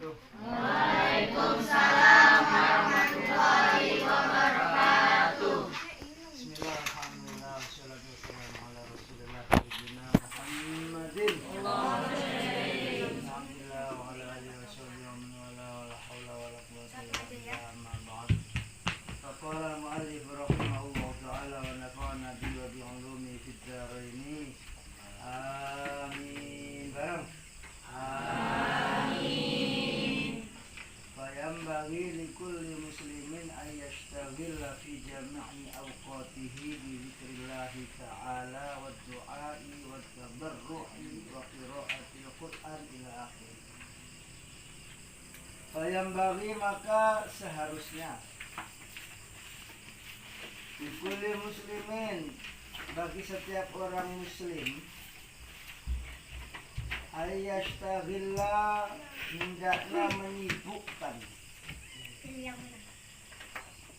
wabarakatuh. Waalaikumsalam warahmatullahi wabarakatuh. Bismillah, alhamdulillah, wassalatu wassalamu ala rasulillah sayyidina Muhammadin. Alhamdulillah wa ala alihi wa sahbihi wa man wala wa la hawla wa la quwwata illa billah, amma ba'd. Faqala al-mu'allif rahimahullah ta'ala wa nafa'ana bihi wa bi'ulumihi fid dharain. Amin. Bareng. فينبغي لكل مسلم أن يشتغل في جميع أوقاته بذكر الله تعالى والدعاء والتضرع وقراءة القرآن إلى آخره. Fayambaghi, maka seharusnya likulli muslimin, bagi setiap orang muslim, ayyashtagilla, hendaknya menyibukkan,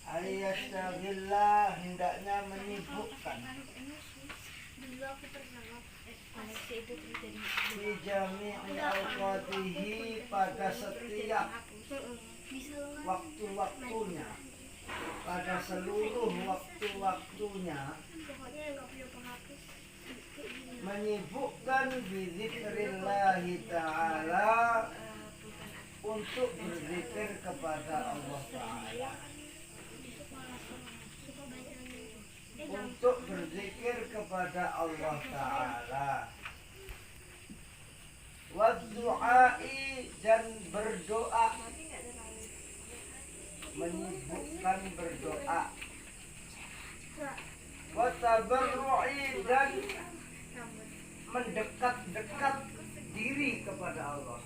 ayyashtagilla, hendaknya menyibukkan fi jami'i awqatihi, pada setiap waktu-waktunya, pada seluruh waktu-waktunya, menyibukkan bizikrillahi ta'ala, untuk berzikir kepada Allah Ta'ala, untuk berzikir kepada Allah Ta'ala, waddu'ai, dan berdoa, menyibukkan berdoa, watabarru'i, dan mendekat-dekat diri kepada Allah,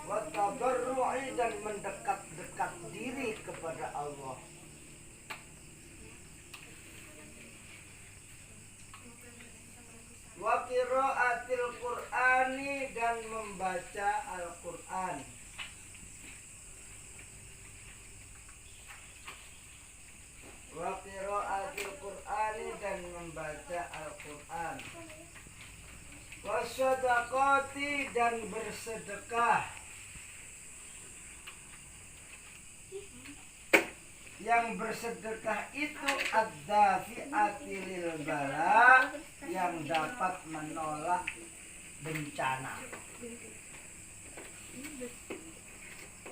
watabarru'i, dan mendekat-dekat diri kepada Allah, wa qiraatil Qur'ani, dan membaca Al-Qur'an, wa qiraatil Qur'ani, dan membaca Al-Qur'an, wa shadaqati, dan bersedekah. Yang bersedekah itu ad-dafi'ati lil bala, yang dapat menolak bencana.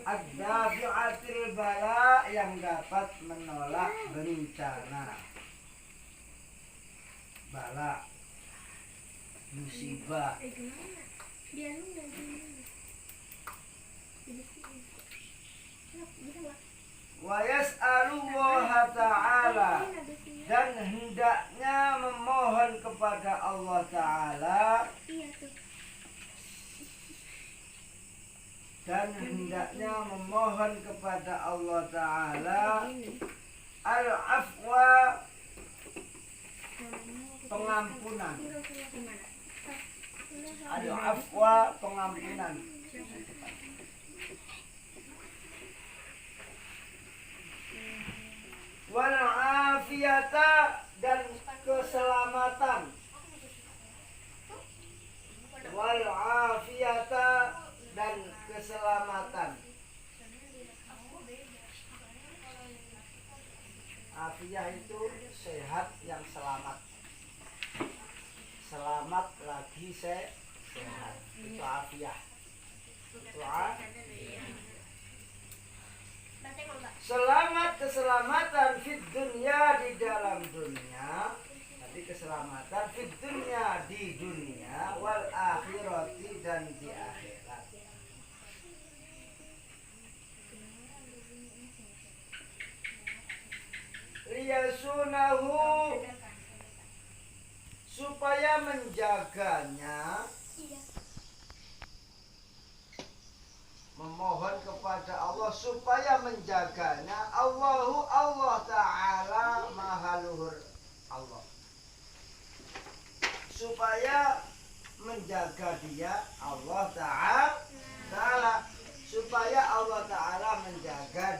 Ad-dafi'ati lil bala, yang dapat menolak bencana. Bala, musibah. Wa yas'alullaha ta'ala, dan hendaknya memohon kepada Allah Ta'ala, dan hendaknya memohon kepada Allah Ta'ala al-afwa, pengampunan, al-afwa, pengampunan, wal afiyata, dan keselamatan, wal afiyata, dan keselamatan. Afiyah itu sehat, yang selamat, selamat lagi sehat, itu afiyah, itu selamat, keselamatan fid dunya, di dalam dunia. Tadi keselamatan fid dunya, di dunia, wal akhirati, dan di akhirat. Liyasunahu, supaya menjaganya, memohon kepada Allah supaya menjaganya. Allah Ta'ala, maha luhur Allah, supaya menjaga dia, Allah Ta'ala, supaya Allah Ta'ala menjaga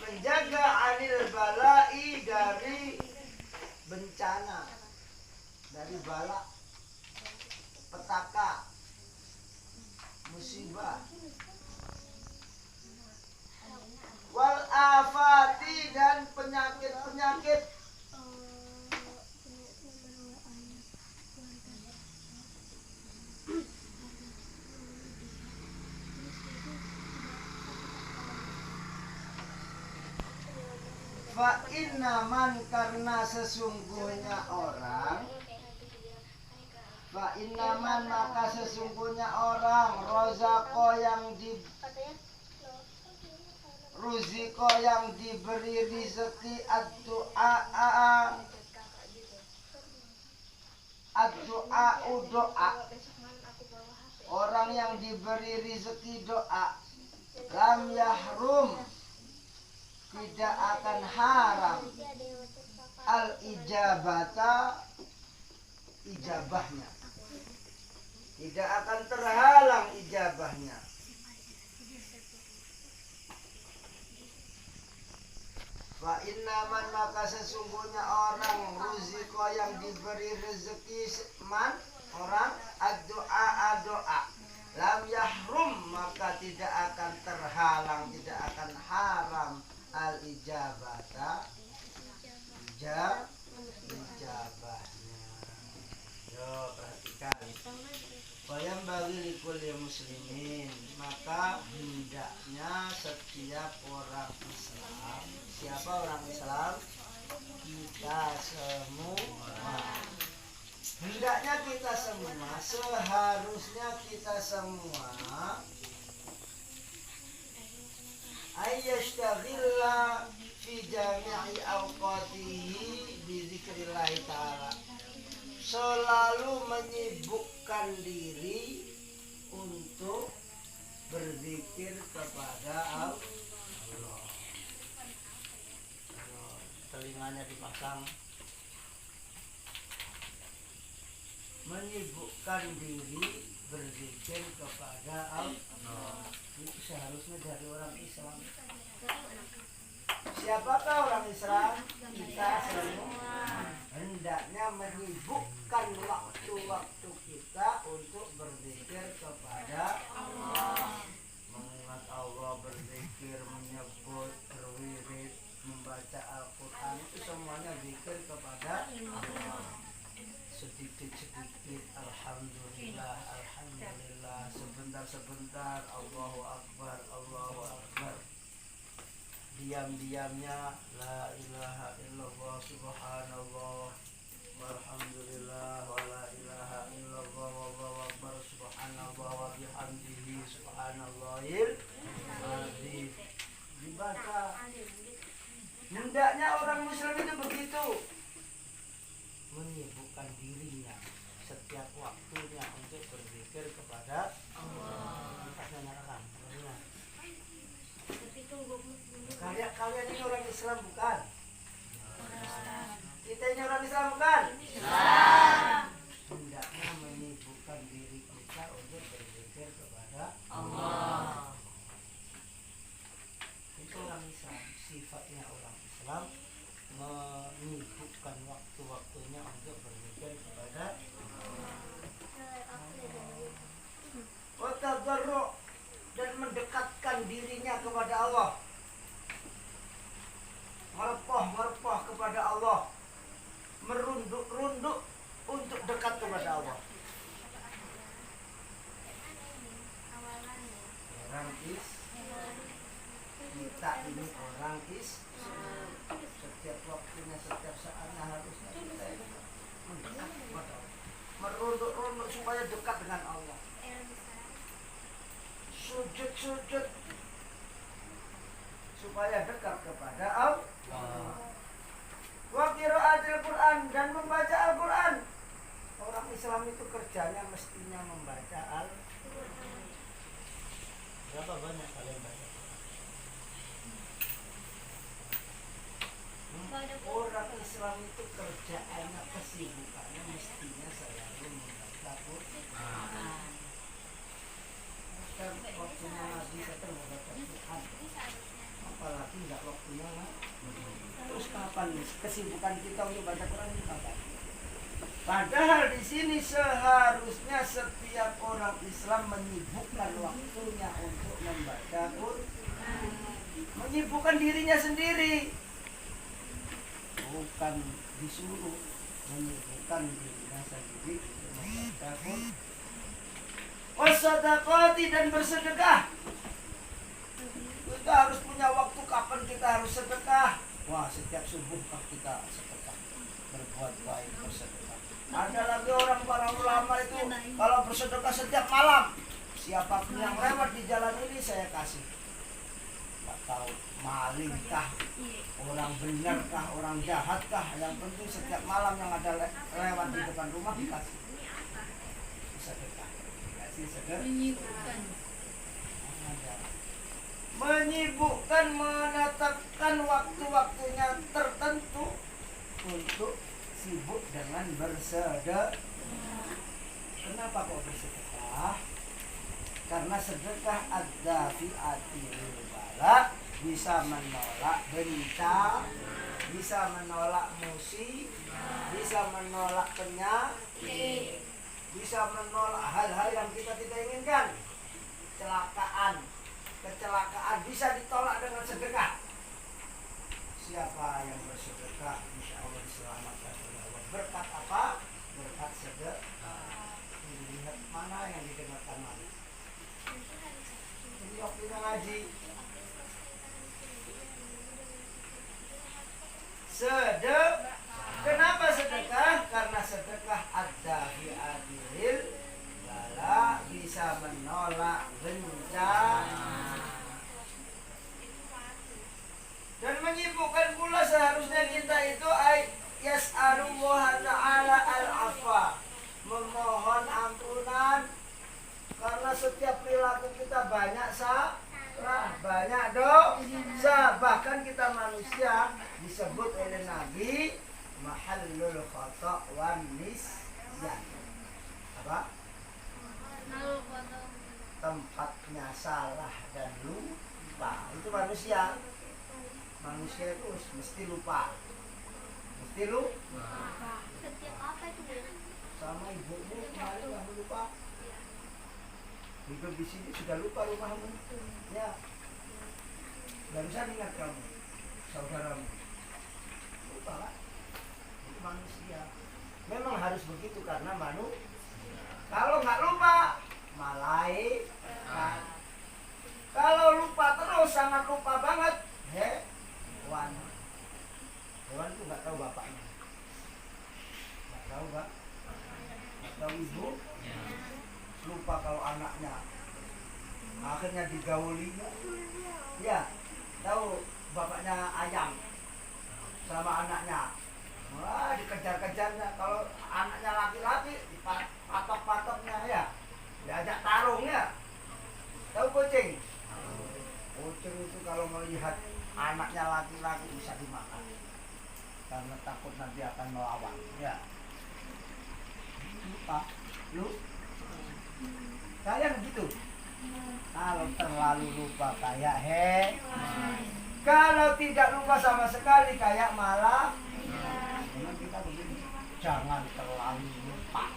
menjaga anil balai, dari bencana, dari bala, petaka, musibah. musibah. Wal afati dan penyakit-penyakit. Fa inna man karena sesungguhnya orang, fa inna man maka sesungguhnya orang, rozako yang di ruziko yang diberi rezeki ad-du'a doa, orang yang diberi rezeki doa, lam yahrum tidak akan haram al ijabata ijabahnya, tidak akan terhalang ijabahnya. Fa innaman maka sesungguhnya orang ruziko yang diberi rezeki man orang ad-du'a doa, lam yahrum maka tidak akan terhalang, tidak akan haram al ijabata ijabahnya. Yo perhatikan. Bayam bagi likul muslimin, maka hendaknya setiap orang Islam. Siapa orang Islam? Kita semua. Hendaknya kita semua, seharusnya kita semua ayyashtaghilla fi jami'i awqatihi bi dzikrillah ta'ala, selalu menyibukkan diri untuk berzikir kepada Allah. Telinganya dipasang. Menyibukkan diri berzikir kepada Allah. Itu seharusnya dari orang Islam. Siapakah orang Islam? Kita semua. Hendaknya menyibukkan waktu-waktu kita untuk berzikir kepada Allah. Mengingat Allah, berzikir, menyebut, berwirid, membaca Al-Quran, itu semuanya zikir kepada Allah. Sedikit-sedikit alhamdulillah, alhamdulillah, sebentar-sebentar Allahu Akbar, Allahu Akbar. Diam-diamnya la ilaha illallah subhanallah walhamdulillah wa la ilaha illallah wallahu akbar subhanallah wa bihamdihi subhanallahil azim. Dibaca. Hendaknya orang muslim itu begitu, menyibukkan dirinya setiap waktunya untuk berzikir kepada Allah. Kalian ini orang Islam bukan? Kita ini orang Islam bukan? Hendaknya menyibukkan diri kita untuk berzikir kepada Allah. Itu orang Islam, sifatnya orang Islam, menyibukkan waktu-waktunya untuk berzikir kepada Allah. Dan mendekatkan dirinya kepada Allah. Merepah kepada Allah. Merunduk-runduk untuk dekat kepada Allah. Orang kita ini orang setiap waktunya, setiap saatnya harusnya kita ini mendekat kepada Allah. Merunduk-runduk supaya dekat dengan Allah. Sujud supaya dekat kepada Allah. Wa qiraatil Quran, dan membaca Al-Quran. Orang Islam itu kerjanya mestinya membaca Al-Quran. Berapa banyak kalian baca Quran? Orang Islam itu kerjaannya, kesibukannya mestinya selalu membaca Quran. Dan waktunya Nabi kata membaca Quran, apalagi tidak waktunya. Terus kapan kesibukan kita untuk baca Quran ini kapan? Padahal di sini seharusnya setiap orang Islam menyibukkan waktunya untuk membaca Quran, menyibukkan dirinya sendiri, bukan disuruh, menyibukkan dirinya sendiri untuk membaca Quran. Wasadaqati, dan bersedekah. Kita harus punya waktu kapan kita harus sedekah. Wah, setiap subuh kita sedekah, berbuat baik, bersedekah. Ada lagi orang para ulama itu kalau bersedekah setiap malam, siapapun yang lewat di jalan ini saya kasih. Gak tahu malingkah, orang benarkah, orang jahatkah, yang penting setiap malam yang ada lewat di depan rumah dikasih sedekah, dikasih sedekah. Menyibukkan, menetapkan waktu-waktunya tertentu untuk sibuk dengan bersedekah. Kenapa kok bersedekah? Karena sedekah ad-dafi'atil bala, bisa menolak bencana, bisa menolak musibah, bisa menolak penyakit, bisa menolak hal-hal yang kita tidak inginkan. Kecelakaan bisa ditolak dengan sedekah. Siapa yang bersedekah insya Allah diselamatkan oleh Allah. Berkat apa? Berkat sedekah. Lihat mana yang didengarkan mana. Ini waktu kita ngaji. Sedekah. Kenapa sedekah? Karena sedekah ad-dafi'atil bala, bisa menolak bencana. Dan menyibukkan pula seharusnya kita itu yas'alullah ta'ala al-afwa, memohon ampunan, karena setiap perilaku kita banyak salah, banyak dosa. Bahkan kita manusia disebut oleh Nabi mahallul khata' wan nisyan. Apa? Tempatnya salah dan lupa. Itu manusia. Manusia itu mesti lupa. Mesti lupa. Setiap apa itu? Sama ibumu kemarin kamu lupa. Hidup di sini sudah lupa rumahmu. Ya. Barusan ingat kamu, saudaramu. Lupa lah. Itu manusia. Memang harus begitu karena manusia. Kalau nggak lupa, malaikat. Kalau lupa terus, sangat lupa banget, hewan. Hewan itu nggak tahu bapaknya, nggak tahu pak, nggak tahu ibu. Lupa kalau anaknya, akhirnya digaulinya. Ya, tahu bapaknya ayam sama anaknya. Wah, dikejar-kejarnya. Kalau anaknya laki-laki, dipatok-patoknya ya, diajak tarung ya. Tahu kucing? Kucing itu kalau melihat anaknya laki-laki bisa dimakan, karena takut nanti akan melawan. Ya. Lupa, lu? Kalian begitu? Kalau terlalu lupa kayak kalau tidak lupa sama sekali kayak malah. Memang kita begini, jangan terlalu lupa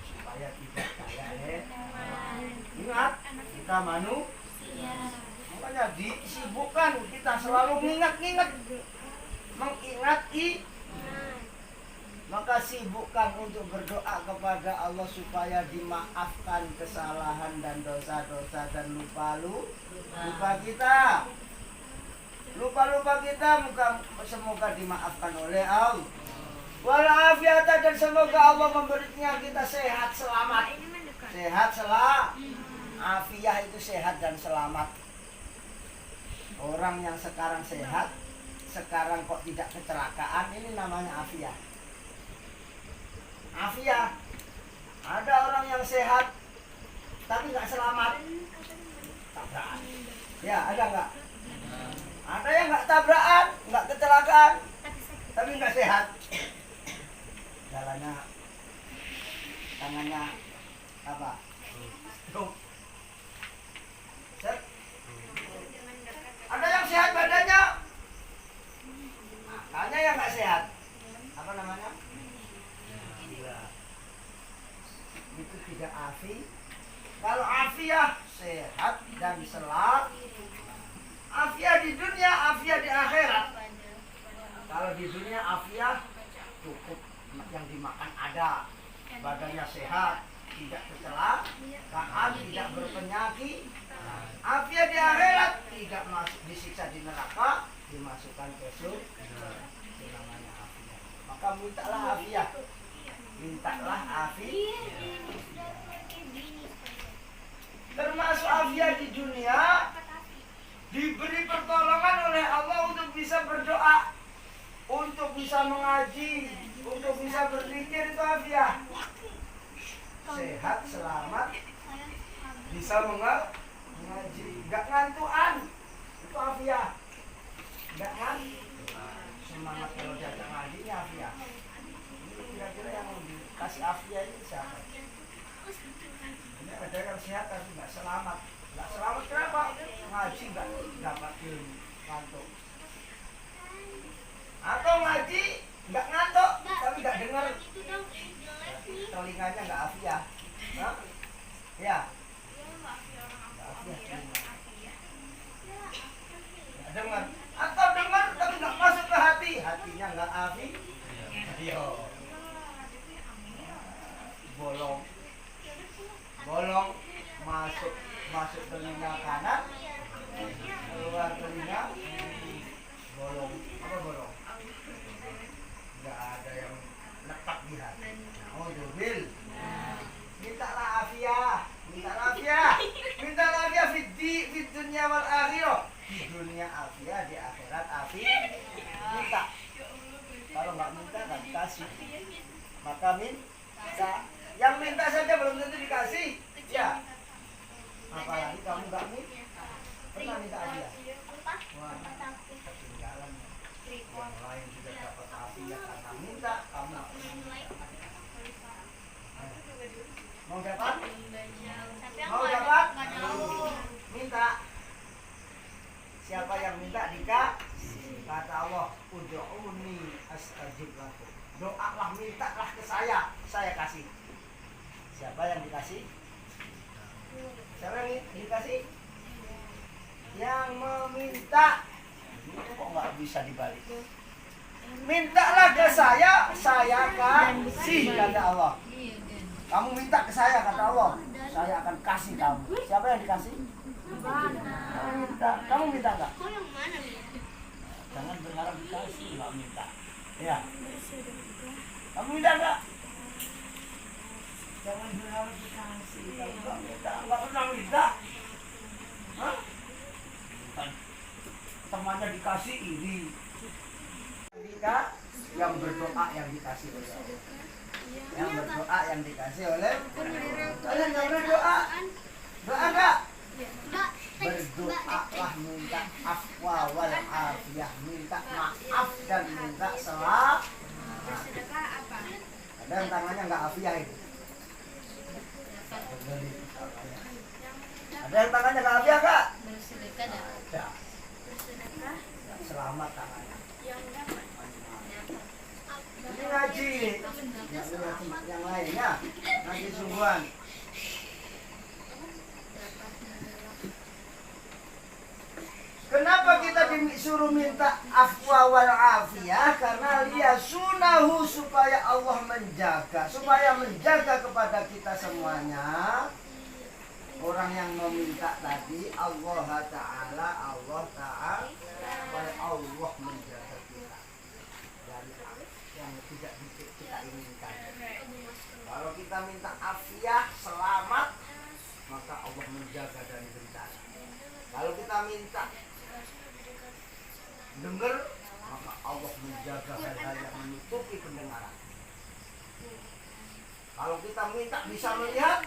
supaya tidak kayak ingat kita manusia. Makanya disibukkan kita selalu mengingat-ingat, mengingati. Maka sibukkan untuk berdoa kepada Allah supaya dimaafkan kesalahan dan dosa-dosa dan lupa kita. Lupa kita semoga dimaafkan oleh Allah. Walafiat, dan semoga Allah memberinya kita sehat selamat. Sehat afiah itu sehat dan selamat. Orang yang sekarang sehat, sekarang kok tidak kecelakaan, ini namanya afiah. Afiah. Ada orang yang sehat tapi nggak selamat, tabrakan. Ya, ada nggak? Ada yang nggak tabrakan, nggak kecelakaan, tapi nggak sehat. Jalannya, tangannya apa? Set. Ada yang sehat badannya, makanya yang nggak sehat. Apa namanya? Gila. sehat dan selamat. Afiat di dunia, afiat di akhirat. Kalau di dunia afiat cukup, yang dimakan ada, badannya sehat, tidak kecelakaan, tidak berpenyakit. Afiat di akhirat, tidak masuk disiksa di neraka, dimasukkan ke surga. Itu namanya afiat. Maka mintalah afiat. Mintalah afiat. Termasuk afiat di dunia, diberi pertolongan oleh Allah untuk bisa berdoa, untuk bisa mengaji, untuk bisa berzikir, itu afiat. Sehat, selamat, bisa mengaji, nggak ngantuan, itu afiat. Nggak ngantuk, semangat kalau diajak ngaji ini afiat. Ini kira-kira yang dikasih afiat ini siapa? Ini ada yang sehat tapi nggak selamat. Nggak selamat kenapa? Ngaji nggak dapat ilmu, ngantuk. Atau ngaji nggak ngantuk tapi nggak dengar, telinganya nggak afiat. Hah? Ya, nggak afiat, nggak dengar. Atau dengar tapi nggak masuk ke hati, hatinya nggak afiat. Yo, bolong masuk telinga kanan, keluar telinga bolong. Apa bolong? Nggak ada yang letak di hati. Oh, dobil. Mintalah afiat, mintalah afiat di dunia wal akhirah. Di dunia afiat, di akhirat afiat. Minta. Kalau nggak minta nggak dikasih. Maka minta. Yang minta saja belum tentu dikasih. Ya. Apalagi kamu nggak minta. Pernah minta afiat? Wah, ketinggalan. Yang lain juga dapat afiat karena minta, kamu nggak pernah minta. Mau dapat? Mau dapat? Minta. Siapa yang minta dikasih. Kata Allah, ud'uni astajib lakum. Doalah, mintalah ke saya kasih. Siapa yang dikasih? Siapa yang dikasih? Yang meminta. Ini kok nggak bisa dibalik? Mintalah ke saya kasih, kata Allah. Kamu minta ke saya, kata Allah, saya akan kasih kamu. Siapa yang dikasih? Minta. Kamu minta nggak? Jangan berharap dikasih, nggak minta. Ya. Kamu minta nggak? Jangan berharap dikasih. Kamu nggak minta, nggak pernah minta. Hah? Temannya dikasih ini. Yang berdoa yang dikasih oleh Allah. Yang berdoa yang dikasih oleh kalian nggak pernah doa? Doa nggak? Berdoalah, minta afwa wal afiyah, minta maaf dan minta selamat. Ada yang tangannya nggak afiyah itu. Ada yang tangannya nggak afiyah nggak? Ada. Selamat tangannya. Ini ngaji, yang lainnya ngaji sungguhan. Kenapa kita disuruh minta afwa wal afiyah? Karena liyasunahu, supaya Allah menjaga, kepada kita semuanya. Orang yang meminta tadi Allah Ta'ala, supaya Allah menjaga kita dari yang tidak kita inginkan. Kalau kita minta afiah, selamat, maka Allah menjaga dari bencana. Kalau kita minta dengar, maka Allah menjaga hal-hal yang menutupi pendengaran. Kalau kita minta bisa melihat,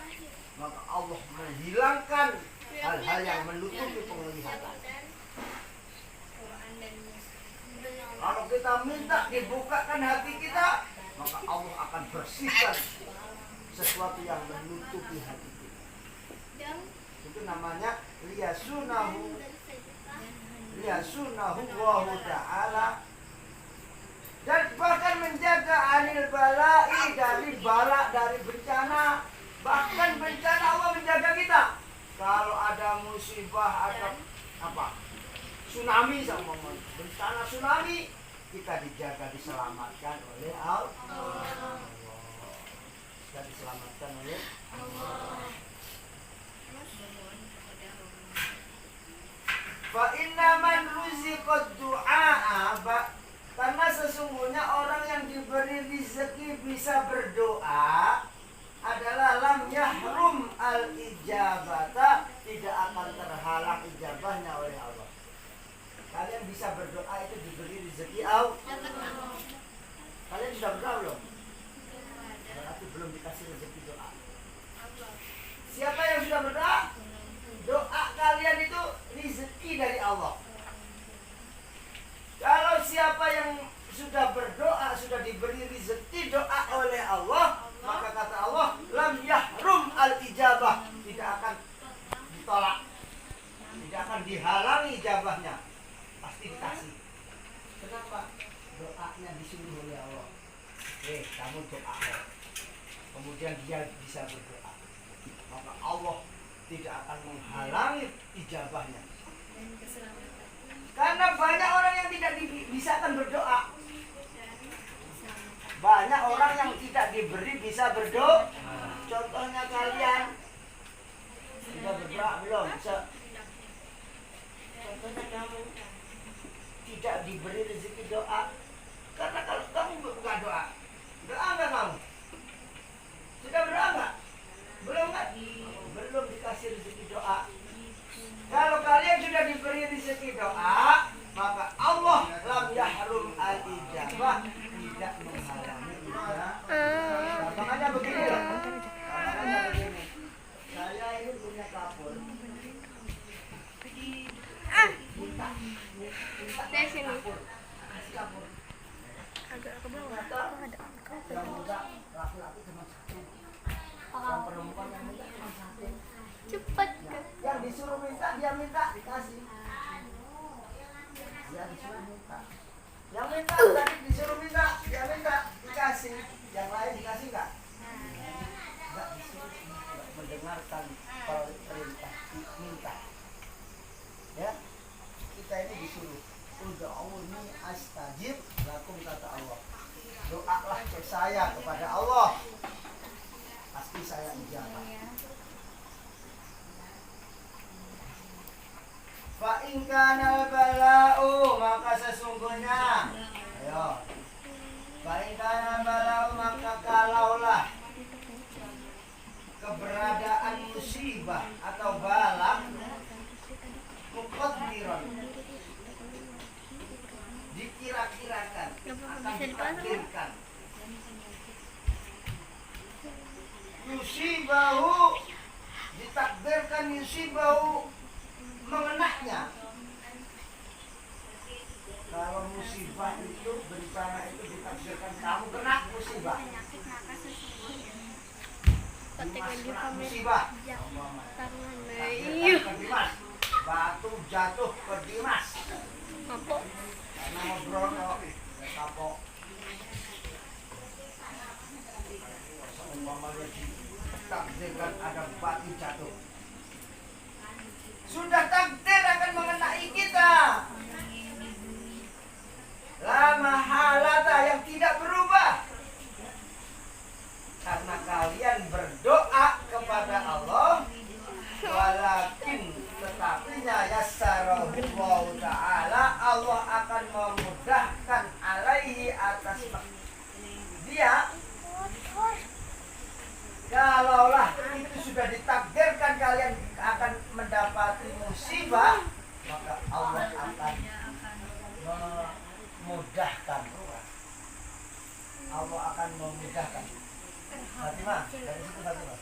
maka Allah menghilangkan hal-hal yang menutupi penglihatan. Kalau kita minta dibukakan hati kita, maka Allah akan bersihkan sesuatu yang menutupi hati kita. Itu namanya liyasunahu Allahu Ta'ala. Dan bahkan menjaga anil balai, dari bala, dari bencana. Bahkan bencana Allah menjaga kita. Kalau ada musibah, ada apa? Tsunami sama bencana tsunami, kita dijaga, diselamatkan oleh Allah. Kita diselamatkan oleh Allah. Fa inna man ruziqad du'a, karena sesungguhnya orang yang diberi rezeki bisa berdoa adalah lam yahrum al ijabata, tidak akan terhalang ijabahnya oleh Allah. Kalian bisa berdoa itu diberi rezeki Allah. Kalian sudah berdoa belum? Berarti belum dikasih rezeki doa. Siapa yang sudah berdoa? Doa kalian itu rezeki dari Allah. Kalau siapa yang sudah berdoa, sudah diberi rezeki doa oleh Allah, maka kata Allah, lam yahrum al ijabah, tidak akan ditolak, tidak akan dihalangi ijabahnya, pasti dikasih. Kenapa? Doanya disuruh oleh Allah. Kamu doa, kemudian dia bisa berdoa, maka Allah tidak akan menghalangi ijabahnya. Karena banyak orang yang tidak dibisakan berdoa. Banyak orang yang tidak diberi bisa berdoa. Contohnya kalian sudah berdoa belum? Contohnya kamu tidak diberi rezeki doa. Karena kalau kamu bukan doa nggak kamu? Sudah berdoa nggak? Belum kan? Belum dikasih rezeki doa. Kalau kalian sudah diberi rezeki doa, maka Allah lam yahrum al ijabah, tidak menghalangi ijabah. Makanya begini loh. Makanya begini. Saya ini punya kapur. Minta kapur. Kasih kapur. Agak ke bawah. Yang muda laki-laki cuma satu. Yang perempuan yang muda cuma satu. Cepat. Yang disuruh minta, dia minta, dikasih. Dia disuruh minta. Yang minta, tadi disuruh minta, dia minta, dikasih. Yang lain dikasih enggak? Enggak disuruh, enggak mendengarkan perintah, minta. Ya, kita ini disuruh. Ud'uni astajib lakum, kata Allah. Doalah ke saya kepada Allah, pasti saya ijabah. Fa in kana bala'u, maka sesungguhnya, ayo. Fa in kana bala'u, maka kalaulah keberadaan musibah atau bala muqaddiran, dikira-kirakan, akan ditakdirkan. Yusibahu, ditakdirkan yusibahu, mengenaknya. Kalau musibah itu, bencana itu ditakdirkan kamu kena musibah. Dimas kena musibah. Takdirkan ke Dimas. Batu jatuh ke Dimas. Karena ngobrol kok, ya kapok. Umpamanya ditakdirkan ada batu jatuh. Sudah takdir akan mengenai kita. La mahalata, yang tidak berubah. Karena kalian berdoa kepada Allah, walakin tetapinya yassarahu ta'ala, Allah akan memudahkan alaihi, atas dia. Kalaulah itu sudah ditakdirkan kalian akan mendapati musibah, maka Allah akan memudahkan. Allah akan memudahkan. Fatimah, dari situ Fatimah.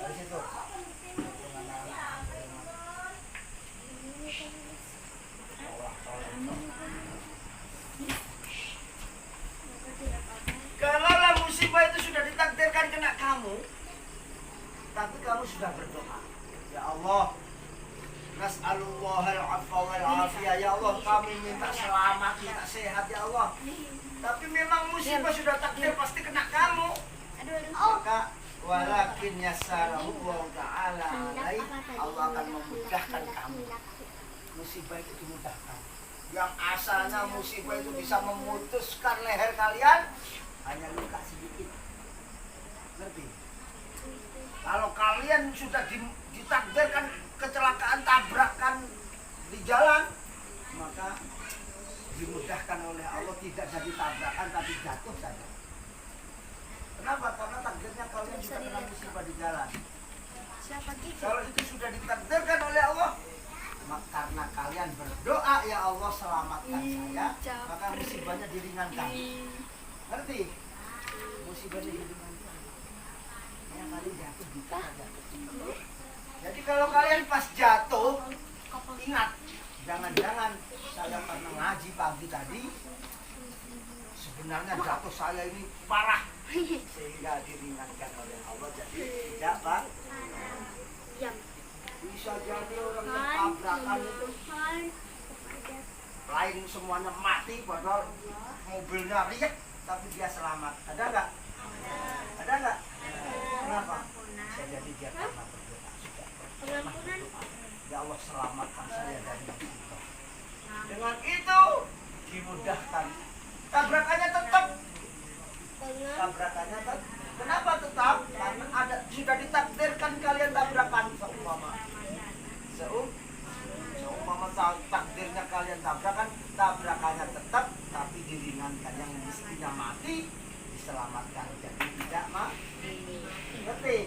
Dari situ. Kalaulah musibah itu sudah ditakdirkan kena kamu, tapi kamu sudah berdoa, ya Allah, nas'alullahal afwa wal afiyah, ya Allah, kami minta selamat, minta sehat, ya Allah. Tapi memang musibah sudah takdir pasti kena kamu. Maka walakin yassarahu wa ta'ala alaih. Allah akan memudahkan kamu. Musibah itu dimudahkan. Yang asalnya musibah itu bisa memutuskan leher kalian, hanya luka sedikit. Ngerti? Kalau kalian sudah ditakdirkan kecelakaan, tabrakan di jalan, maka dimudahkan oleh Allah, tidak jadi tabrakan tapi jatuh saja. Kenapa? Karena takdirnya kalian juga kena musibah di jalan. Kalau itu sudah ditakdirkan oleh Allah, karena kalian berdoa, ya Allah selamatkan saya, maka musibahnya diringankan. Ngerti? Musibahnya diringankan. Ya kalian jatuh bisa jatuh. Jadi kalau kalian pas jatuh, ingat, jangan-jangan saya pernah ngaji pagi tadi, sebenarnya jatuh saya ini parah, sehingga diringankan oleh Allah. Jadi tidak Pak, bisa jadi orang yang tabrakan itu lain semuanya mati, padahal mobilnya riak tapi dia selamat. Ada nggak? Ada nggak? Kenapa? Bisa jadi dia karena berdoa sudah berdoa. Ya Allah selamatkan saya dari musibah. Dengan itu dimudahkan. Tabrakannya tetap. Tabrakannya tetap. Kenapa tetap? Karena ada sudah ditakdirkan kalian tabrakan seumpama. Seumpama takdirnya kalian tabrakan, tabrakannya tetap tapi diringankan. Yang mestinya mati diselamatkan. Jadi tidak mati. Ngerti?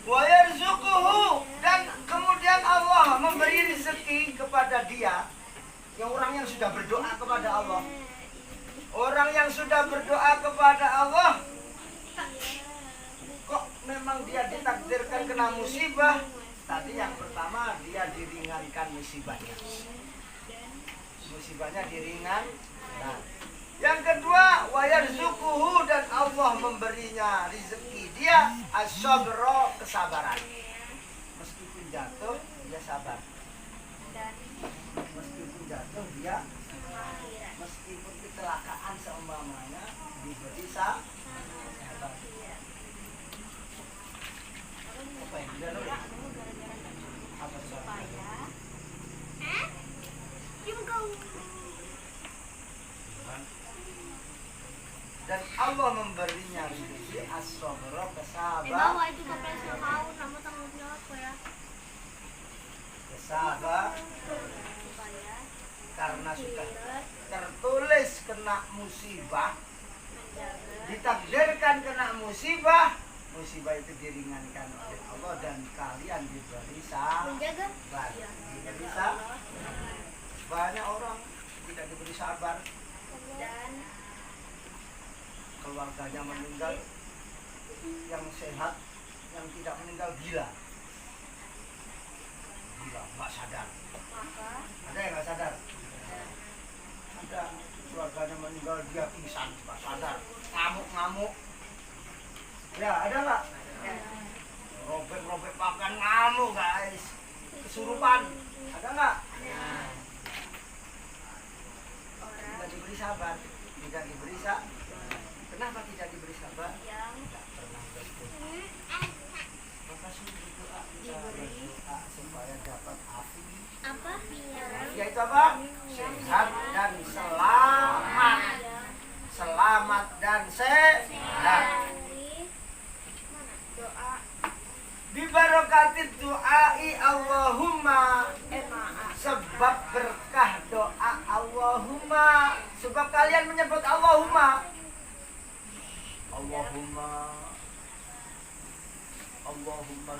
Wa yarzuquhu, dan kemudian Allah memberi rezeki kepada dia, yang orang yang sudah berdoa kepada Allah. Orang yang sudah berdoa kepada Allah, kok memang dia ditakdirkan kena musibah. Tadi yang pertama dia diringankan musibahnya. Musibahnya diringankan. Yang kedua, wa yarzuquhu, dan Allah memberinya rezeki dia as-sabra, kesabaran. Meskipun jatuh dia sabar. Meskipun jatuh dia, meskipun kecelakaan seumpamanya diberi sabar. Apa yang dia lakukan? Apa supaya? Dan Allah memberinya rezeki as-sabra, kesabaran. Kesabaran karena sudah tertulis kena musibah, ditakdirkan kena musibah, musibah itu diringankan oleh Allah dan kalian diberi sabar. Diberi sabar. Banyak orang tidak diberi sabar dan keluarganya meninggal, yang sehat, yang tidak meninggal gila, nggak sadar. Ada yang nggak sadar? Ada keluarganya meninggal, dia pingsan, nggak sadar, ngamuk-ngamuk. Ya ada nggak? Robek-robek pakaian, ngamuk guys, kesurupan. Ada nggak? Tidak diberi sabar, tidak diberi sabar. Kenapa tidak diberi sabar? Tidak pernah berdoa. Maka sudah berdoa, berdoa supaya dapat afiat itu apa? Sehat dan selamat. Selamat dan sehat. Bibarakatid du'ai Allahumma, sebab berkah doa Allahumma. Sebab kalian menyebut Allahumma, Allahumma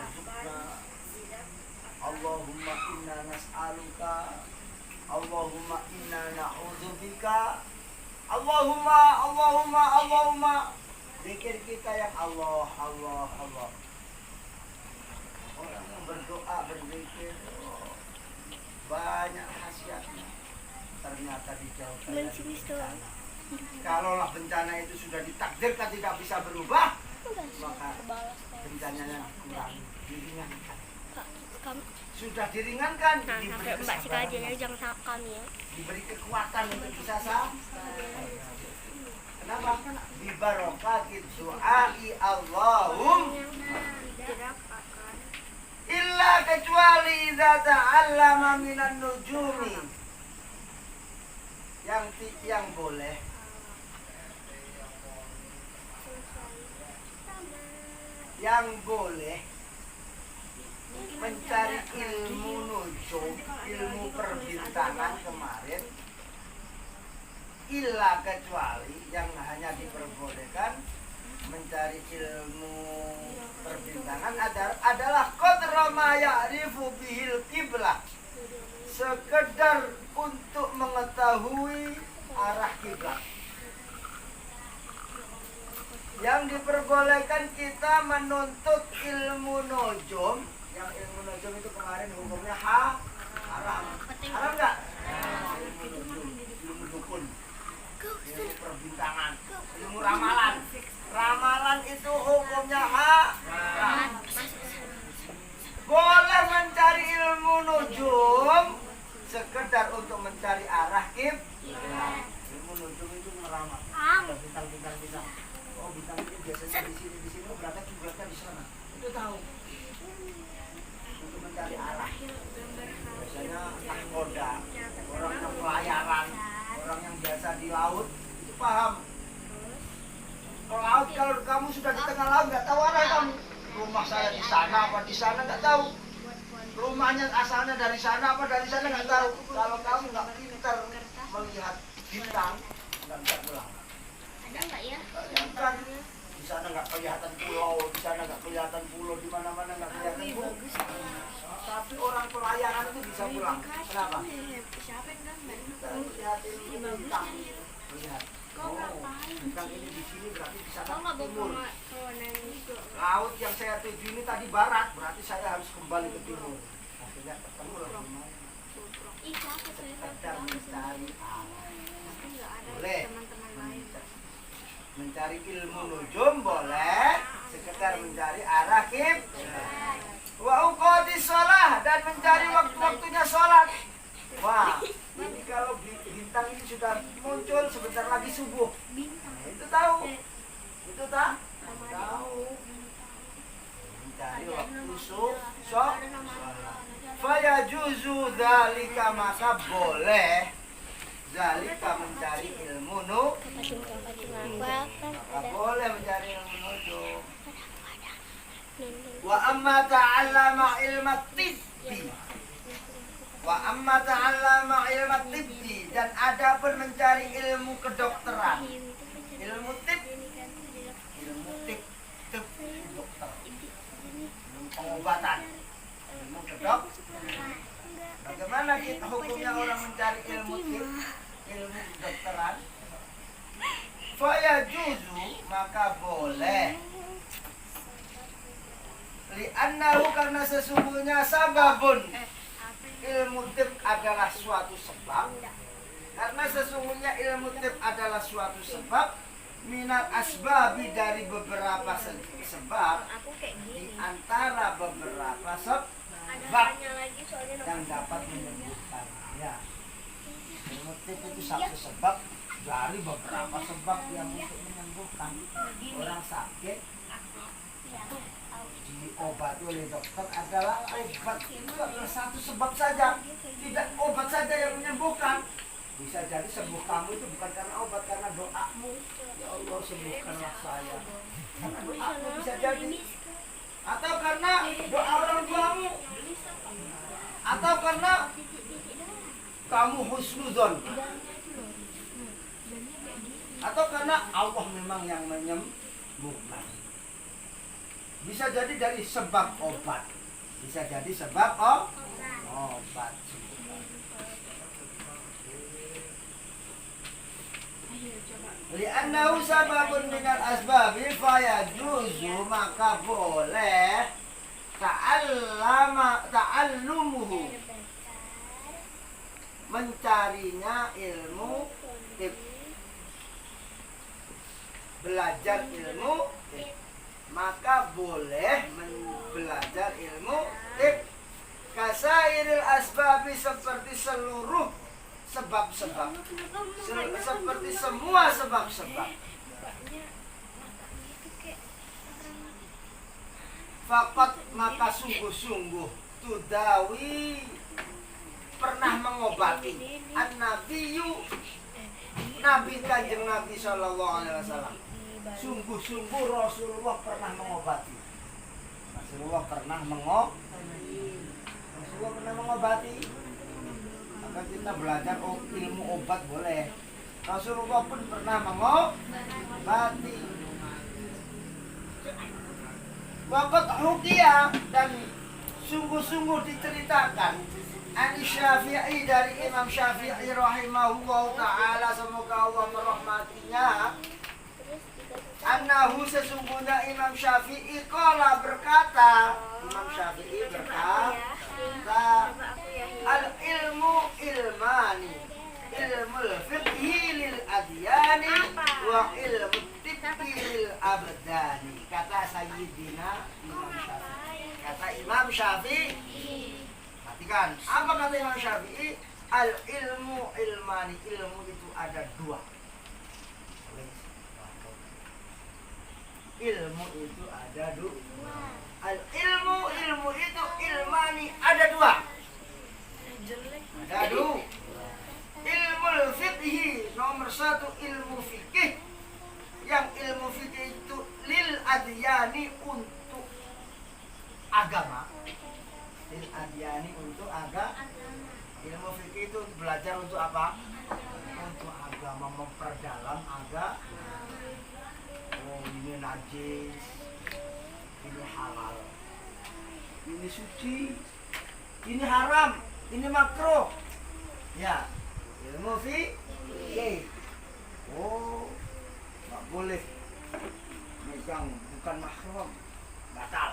rizukna, Allahumma inna nas'aluka, Allahumma inna na'udzubika, Allahumma. Zikir kita yang Allah. Orang yang berdoa, berzikir, banyak khasiatnya. Ternyata dijauhkan dari bencana. Kalaulah bencana itu sudah ditakdirkan tidak bisa berubah, maka bencananya kurang diringankan. Sudah diringankan, diberi kesabaran, diberi kekuatan untuk bisa sabar. Kenapa? Bi barokati du'ai Allahum illa kecuali idza ta'allama minan nujumi. Yang boleh mencari ilmu nujum, ilmu perbintangan kemarin, illa kecuali yang hanya diperbolehkan mencari ilmu perbintangan adalah qadra ma ya'rifu bihil qiblah, sekedar untuk mengetahui arah kiblat. Yang diperbolehkan kita menuntut ilmu nujum. Yang ilmu nujum itu kemarin hukumnya haram. Haram nggak? Ilmu nujum, ilmu dukun, ilmu perbintangan, ilmu ramalan. Ramalan itu hukumnya haram. Boleh mencari ilmu nujum sekedar untuk mencari arah kiblat. Ilmu nujum itu meramal. Bintang. Oh, bintang ini biasanya di sini berangkat juga di sana. Itu tahu. Untuk mencari arah. Biasanya nahkoda, orang yang pelayaran, orang yang biasa di laut itu paham. Ke laut, kalau kamu sudah di tengah laut nggak tahu arah kamu. Rumah saya di sana apa di sana nggak tahu. Rumahnya asalnya dari sana apa dari sana nggak tahu. Kalau kamu nggak pintar melihat bintang, nggak bisa pulang. Ada nggak ya? Kan di sana nggak kelihatan pulau, di sana nggak kelihatan pulau, di mana-mana nggak kelihatan pulau. Tapi orang pelayaran itu bisa pulang. Kenapa? Siapa yang gambar? Lihat ini bintang. Lihat. Kau ngapain? Bintang ini di sini berarti di sana Kau nggak timur. bawa kawanan juga? Laut yang saya tuju ini tadi barat, berarti saya harus kembali ke timur. Akhirnya ketemu lah lumayan. Ih, siapa saya Sekedar mencari arah. nggak ada Boleh. teman-teman lain. Mencari ilmu nujum boleh, sekedar mencari arah kiblat. Wa uqatis shalah, dan mencari waktu-waktunya sholat. Wah, ini kalau bintang ini sudah muncul sebentar lagi subuh. Nah, itu tahu. Itu tahu. Mencari waktu sholat. Fayajuzu dzalika, maka boleh zalika mencari ilmu nujum. Maka boleh mencari ilmu nujum. Wa amma ta'allama ilmat tibbi. Wa amma ta'allama ilmat tibbi, dan ada pun mencari ilmu kedokteran. Ilmu tib, dokter. Ilmu pengobatan. Ilmu kedokteran. Bagaimana kita hukumnya orang mencari ilmu tib, ilmu kedokteran? Fayajuzu, maka boleh. Li'annahu, karena sesungguhnya sababun, ilmu tib adalah suatu sebab. Karena sesungguhnya ilmu tib adalah suatu sebab, minat asbabi, dari beberapa sebab, di antara beberapa sebab yang dapat menyembuhkan. Ya, ilmu tib itu satu sebab dari beberapa sebab yang untuk menyembuhkan. Orang sakit diobati oleh dokter adalah obat, itu adalah satu sebab saja, tidak obat saja yang menyembuhkan. Bisa jadi sembuh kamu itu bukan karena obat, karena doamu. Ya Allah, sembuhkanlah saya. Karena doamu bisa jadi. Atau karena doa orang tuamu. Atau karena kamu husnudzon. Atau karena Allah memang yang menyembuhkan. Bisa jadi dari sebab obat. Bisa jadi sebab obat. Li'annahu sababun minal asbabi fayajuzu, maka boleh ta'allumuhu, mencarinya ilmu tib, belajar ilmu tib. Maka boleh belajar ilmu tib kasairil asbabi, seperti seluruh sebab-sebab, seperti semua sebab-sebab. Fakat maka sungguh-sungguh tudawi pernah mengobati an-nabiyyu Nabi Kanjeng Nabi sallallahu alaihi wasallam. Sungguh-sungguh Rasulullah pernah mengobati. Rasulullah pernah mengobati. Maka kita belajar ilmu obat boleh. Rasulullah pun pernah mengobati. Waqat hukiya dan sungguh-sungguh diceritakan Ani Syafi'i dari Imam Syafi'i rahimahullah ta'ala, semoga Allah merahmatinya, annahu sesungguhnya Imam Syafi'i qala berkata, Imam Syafi'i berkata, al ilmu ilmani, ilmul fiqhi lil adyani wa ilmu tibbi lil abdani. Kata Sayyidina Imam Syafi'i. Kata Imam Syafi'i. Perhatikan, apa kata Imam Syafi'i? Al ilmu ilmani, ilmu itu ada dua. Ilmu itu ada dua. Al ilmu itu ilmani ada dua. Ada dua. Ilmu fiqhi nomor satu ilmu fikih. Yang ilmu fikih itu lil adyani untuk agama. Lil adyani untuk agama. Ilmu fikih itu belajar untuk apa? Untuk agama, memperdalam agama. Oh, ini najis, ini halal, ini suci, ini haram, ini makruh. Ya, ilmu fikih. Oh, nggak boleh megang bukan mahram, batal.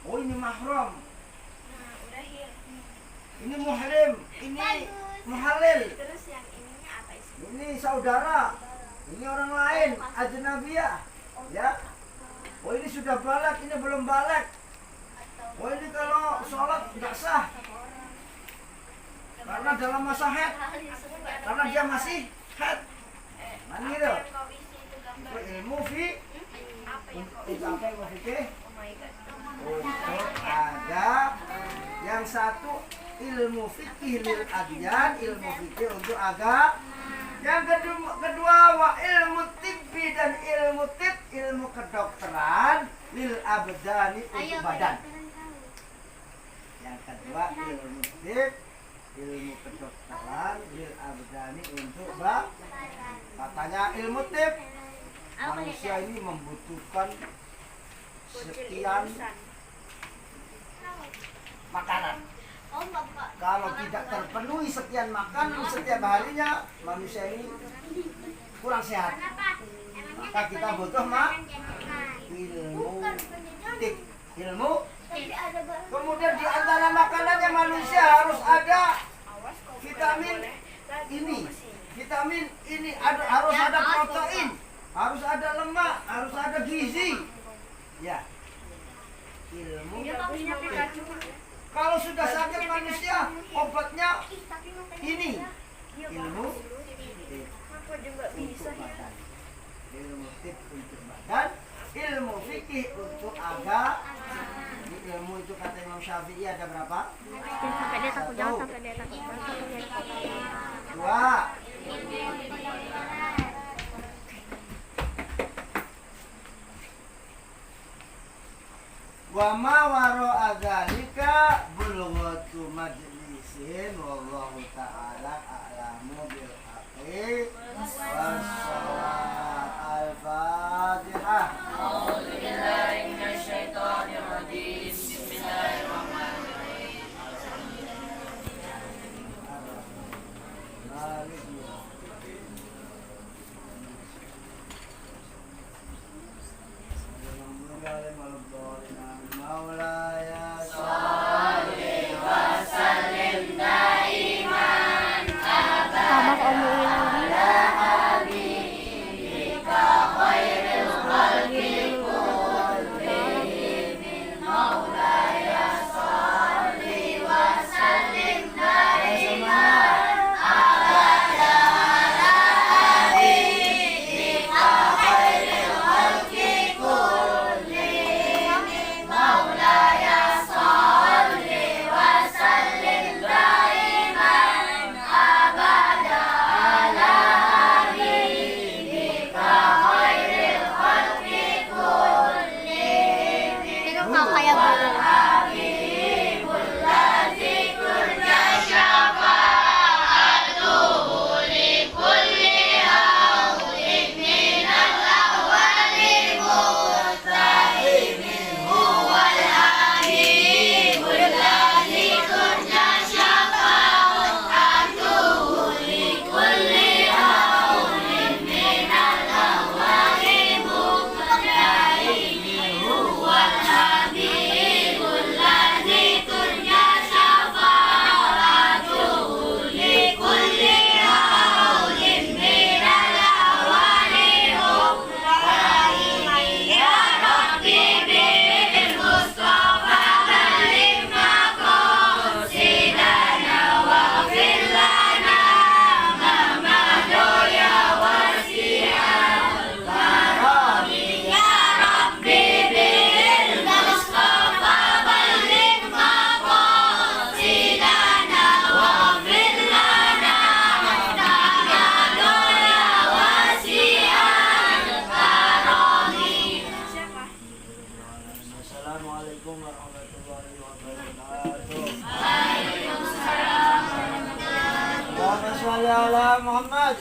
Oh, ini mahram, ini muhrim, ini muhalil. Terus yang ininya apa sih? Ini saudara, ini orang lain, ajnabiyah, ya. Oh, ini sudah balik, ini belum balik. Oh, ini kalau sholat tidak sah karena dalam masa haid, karena dia masih haid. Nah, gitu. Itu ilmu untuk apa ilmu fikih? Untuk ada yang satu ilmu fikih lil adyan, ilmu fikih untuk agama. Yang kedua wa ilmu tibbi dan ilmu tib, ilmu kedokteran lil abdani untuk badan. Yang kedua ilmu tib, ilmu kedokteran lil abdani untuk badan. Katanya ilmu tib, manusia ini membutuhkan sekian makanan. Kalau tidak terpenuhi sekian makanan setiap harinya, manusia ini kurang sehat. Maka kita butuh ilmu tib, ilmu. Kemudian di antara makanannya manusia harus ada vitamin ini, harus ada protein, harus ada lemak, harus ada gizi. Ya, ilmu tib. Kalau sudah sakit manusia, obatnya ini ilmu untuk badan, ilmu tib untuk badan, ilmu fikih untuk agama. Ilmu itu kata Imam Syafi'i ada berapa? Sampai dia takut jauh, sampai dia takut dua. Wa ma wara'a dzalika bulughatu majlisin wallahu ta'ala a'lamu bil haqqi wassawab. Al-Fatihah. A'udzu billahi minasy syaithanir rajim. Bismillahirrahmanirrahim. Maulaya shalli wa sallim daiman Tamat omongin lagi. habibika khairil khalqi kaya banget. Assalamualaikum warahmatullahi wabarakatuh. Allahumma shalli ala Muhammad.